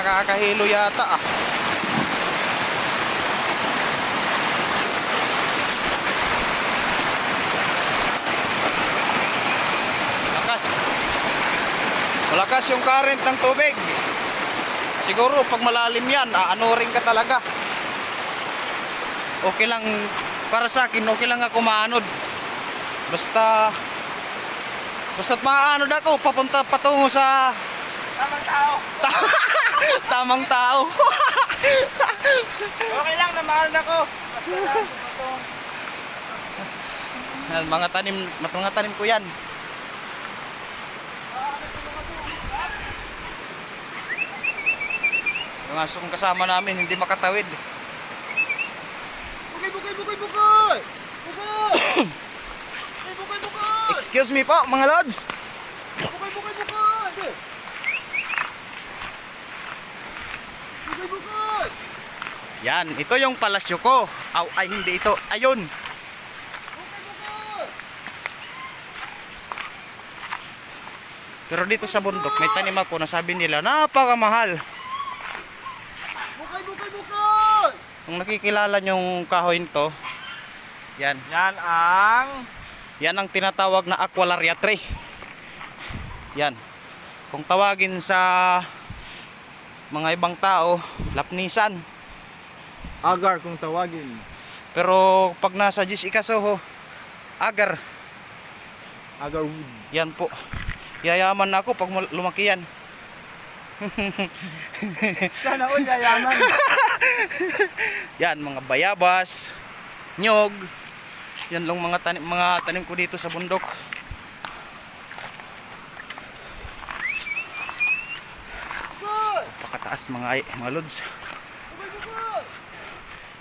nakakahilo yata ah. Malakas yung current ng tubig. Siguro pag malalim yan, ano rin ka talaga. Okay lang, para sa akin, okay lang ako maanod. Basta't maanod ako, papunta patungo sa Tamang tao. tamang tao. Okay lang, namahan ako. Basta lang, Yan, mga tanim ko yan. Yung asong kasama namin hindi makatawid. Bukay! Bukay! Bukay! Excuse me po mga lods. Bukay! Yan, ito yung palasyo ko. Ay hindi ito. Ayun. Pero dito sa bundok may tanim ako na sabi nila napakamahal. Bukay! Kung nakikilala yung kahoy nito, yan. Yan ang tinatawag na aqualaria tree. Yan. Kung tawagin sa mga ibang tao, lapnisan. Agar kung tawagin. Pero pag nasa Diyos Ikasoho, agar. Agar wood. Yan po. Yayaman na ako pag lumaki yan. Sana all yayaman. Yan, mga bayabas, nyog. Yan lang mga tanim ko dito sa bundok. Pakataas mga lods.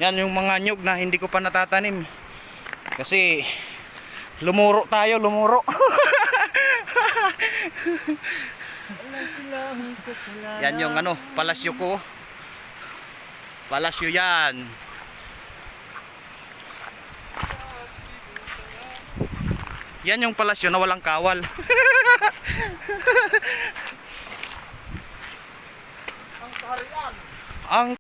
Yan yung mga nyog na hindi ko pa natatanim. Kasi lumuro tayo, lumuro. Yan yung palasyo ko. Palasyo yan. Yan yung palasyo na walang kawal. Ang kaharian. Ang